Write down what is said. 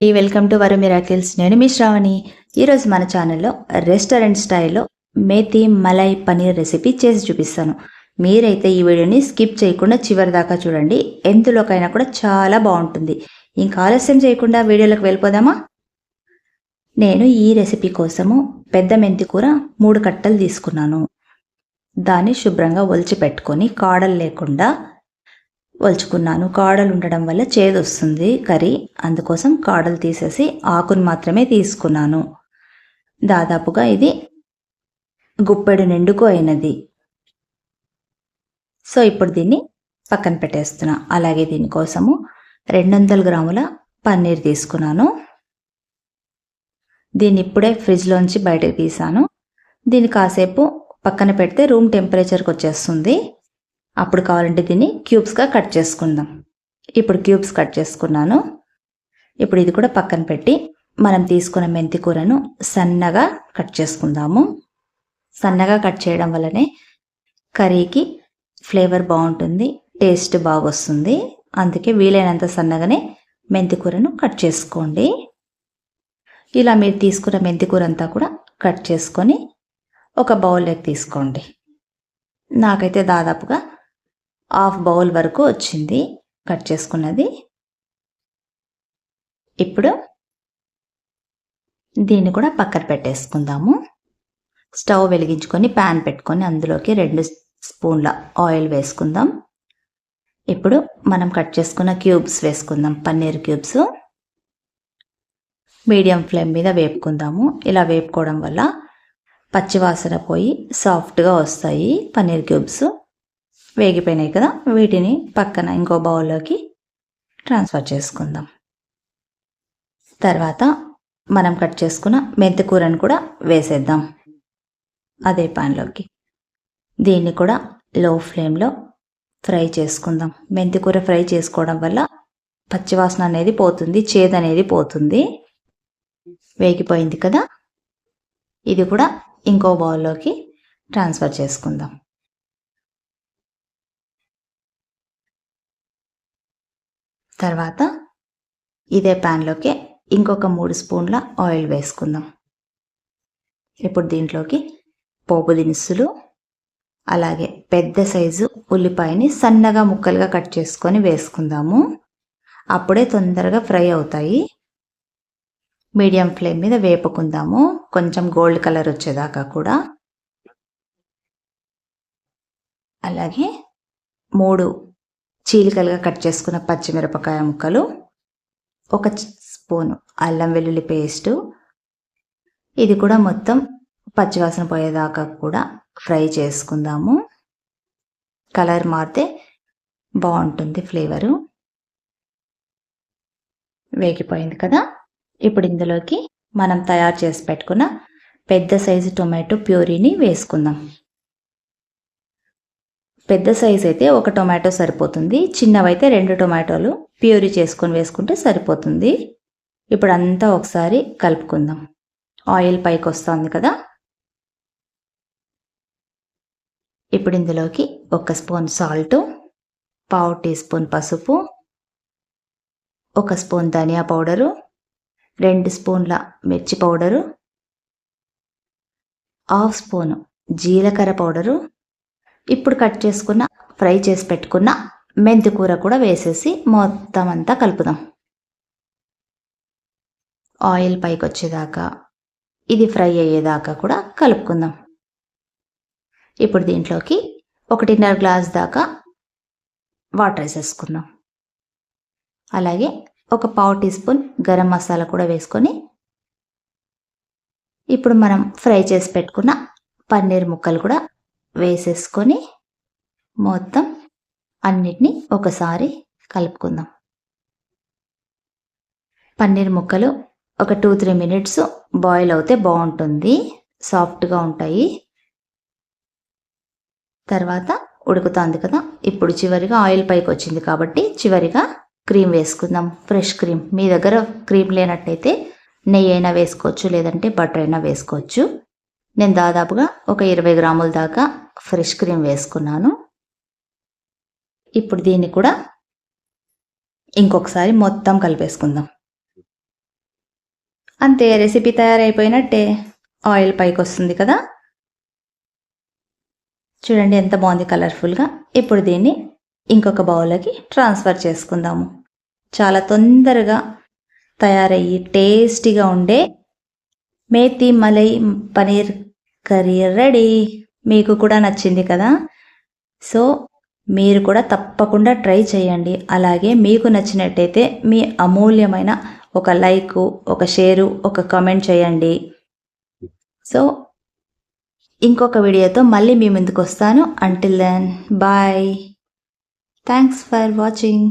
Welcome to వరు miracles. నేను మీ శ్రావణి. ఈరోజు మన ఛానల్లో రెస్టారెంట్ స్టైల్లో మేతి మలై పనీర్ రెసిపీ చేసి చూపిస్తాను. మీరైతే ఈ వీడియోని స్కిప్ చేయకుండా చివరి దాకా చూడండి. ఎందులోకైనా కూడా చాలా బాగుంటుంది. ఇంకా ఆలస్యం చేయకుండా వీడియోలోకి వెళ్ళిపోదామా? నేను ఈ రెసిపీ కోసము పెద్ద మెంతి కూర 3 కట్టలు తీసుకున్నాను. దాన్ని శుభ్రంగా ఒలిచి పెట్టుకొని కాడలు లేకుండా ఒలుచుకున్నాను. కాడలు ఉండడం వల్ల చేదు వస్తుంది కర్రీ, అందుకోసం కాడలు తీసేసి ఆకును మాత్రమే తీసుకున్నాను. దాదాపుగా ఇది గుప్పెడు నిండుకు అయినది. సో ఇప్పుడు దీన్ని పక్కన పెట్టేస్తున్నా. అలాగే దీనికోసము 200 గ్రాముల పన్నీర్ తీసుకున్నాను. దీన్ని ఇప్పుడే ఫ్రిడ్జ్లోంచి బయటకు తీసాను. దీన్ని కాసేపు పక్కన పెడితే రూమ్ టెంపరేచర్కి వచ్చేస్తుంది. అప్పుడు కావాలంటే దీన్ని క్యూబ్స్గా కట్ చేసుకుందాం. ఇప్పుడు క్యూబ్స్ కట్ చేసుకున్నాను. ఇప్పుడు ఇది కూడా పక్కన పెట్టి మనం తీసుకున్న మెంతి కూరను సన్నగా కట్ చేసుకుందాము. సన్నగా కట్ చేయడం వల్లనే కర్రీకి ఫ్లేవర్ బాగుంటుంది, టేస్ట్ బాగొస్తుంది. అందుకే వీలైనంత సన్నగానే మెంతి కూరను కట్ చేసుకోండి. ఇలా మీరు తీసుకున్న మెంతి కూర అంతా కూడా కట్ చేసుకొని ఒక బౌల్లోకి తీసుకోండి. నాకైతే దాదాపుగా 1/2 బౌల్ వరకు వచ్చింది కట్ చేసుకున్నది. ఇప్పుడు దీన్ని కూడా పక్కన పెట్టేసుకుందాము. స్టవ్ వెలిగించుకొని ప్యాన్ పెట్టుకొని అందులోకి 2 స్పూన్ల ఆయిల్ వేసుకుందాం. ఇప్పుడు మనం కట్ చేసుకున్న క్యూబ్స్ వేసుకుందాం. పన్నీర్ క్యూబ్స్ మీడియం ఫ్లేమ్ మీద వేపుకుందాము. ఇలా వేపుకోవడం వల్ల పచ్చివాసన పోయి సాఫ్ట్గా వస్తాయి పన్నీర్ క్యూబ్స్. వేగిపోయినాయి కదా, వీటిని పక్కన ఇంకో బౌల్లోకి ట్రాన్స్ఫర్ చేసుకుందాం. తర్వాత మనం కట్ చేసుకున్న మెంతి కూరను కూడా వేసేద్దాం అదే ప్యాన్లోకి. దీన్ని కూడా లో ఫ్లేమ్లో ఫ్రై చేసుకుందాం. మెంతి కూర ఫ్రై చేసుకోవడం వల్ల పచ్చివాసన అనేది పోతుంది, చేదు అనేది పోతుంది. వేగిపోయింది కదా, ఇది కూడా ఇంకో బౌల్లోకి ట్రాన్స్ఫర్ చేసుకుందాం. తర్వాత ఇదే ప్యాన్లోకి ఇంకొక 3 స్పూన్ల ఆయిల్ వేసుకుందాం. ఇప్పుడు దీంట్లోకి పోపు దినుసులు, అలాగే పెద్ద సైజు ఉల్లిపాయని సన్నగా ముక్కలుగా కట్ చేసుకొని వేసుకుందాము. అప్పుడే తొందరగా ఫ్రై అవుతాయి. మీడియం ఫ్లేమ్ మీద వేపుకుందాము, కొంచెం గోల్డ్ కలర్ వచ్చేదాకా కూడా. అలాగే 3 చీలికలుగా కట్ చేసుకున్న పచ్చిమిరపకాయ ముక్కలు, 1 స్పూను అల్లం వెల్లుల్లి పేస్టు. ఇది కూడా మొత్తం పచ్చివాసన పోయేదాకా కూడా ఫ్రై చేసుకుందాము. కలర్ మారితే బాగుంటుంది ఫ్లేవరు. వేగిపోయింది కదా, ఇప్పుడు ఇందులోకి మనం తయారు చేసి పెట్టుకున్న పెద్ద సైజు టొమాటో ప్యూరీని వేసుకుందాం. పెద్ద సైజ్ అయితే 1 టొమాటో సరిపోతుంది, చిన్నవైతే 2 టొమాటోలు ప్యూరీ చేసుకొని వేసుకుంటే సరిపోతుంది. ఇప్పుడు అంతా ఒకసారి కలుపుకుందాం. ఆయిల్ పైకి వస్తుంది కదా, ఇప్పుడు ఇందులోకి 1 స్పూన్ సాల్ట్, 1/2 టీ స్పూన్ పసుపు, 1 స్పూన్ ధనియా పౌడరు, 2 స్పూన్ల మిర్చి పౌడరు, 1/2 స్పూన్ జీలకర్ర పౌడరు. ఇప్పుడు కట్ చేసుకున్న ఫ్రై చేసి పెట్టుకున్న మెంతి కూర కూడా వేసేసి మొత్తం అంతా కలుపుదాం. ఆయిల్ పైకి వచ్చేదాకా, ఇది ఫ్రై అయ్యేదాకా కూడా కలుపుకుందాం. ఇప్పుడు దీంట్లోకి 1.5 గ్లాస్ దాకా వాటర్ వేసేసుకుందాం. అలాగే 1/4 టీ స్పూన్ గరం మసాలా కూడా వేసుకొని ఇప్పుడు మనం ఫ్రై చేసి పెట్టుకున్న పన్నీర్ ముక్కలు కూడా వేసేసుకొని మొత్తం అన్నిటినీ ఒకసారి కలుపుకుందాం. పన్నీర్ ముక్కలు ఒక 2-3 మినిట్స్ బాయిల్ అవుతే బాగుంటుంది, సాఫ్ట్గా ఉంటాయి. తర్వాత ఉడుకుతుంది కదా, ఇప్పుడు చివరిగా ఆయిల్ పైకి వచ్చింది కాబట్టి చివరిగా క్రీమ్ వేసుకుందాం. ఫ్రెష్ క్రీమ్, మీ దగ్గర క్రీమ్ లేనట్టయితే నెయ్యి అయినా వేసుకోవచ్చు, లేదంటే బటర్ అయినా వేసుకోవచ్చు. నేను దాదాపుగా ఒక 20 గ్రాముల దాకా ఫ్రెష్ క్రీమ్ వేసుకున్నాను. ఇప్పుడు దీన్ని కూడా ఇంకొకసారి మొత్తం కలిపేసుకుందాం. అంతే, రెసిపీ తయారైపోయినట్టే. ఆయిల్ పైకి వస్తుంది కదా, చూడండి ఎంత బాగుంది కలర్ఫుల్గా. ఇప్పుడు దీన్ని ఇంకొక బౌల్లోకి ట్రాన్స్ఫర్ చేసుకుందాము. చాలా తొందరగా తయారయ్యి టేస్టీగా ఉండే మేతి మలై పనీర్ కర్రీ రెడీ. మీకు కూడా నచ్చింది కదా, సో మీరు కూడా తప్పకుండా ట్రై చేయండి. అలాగే మీకు నచ్చినట్టయితే మీ అమూల్యమైన ఒక లైక్, ఒక షేరు, ఒక కామెంట్ చేయండి. సో ఇంకొక వీడియోతో మళ్ళీ మీ ముందుకు వస్తాను. Until then bye. Thanks for watching.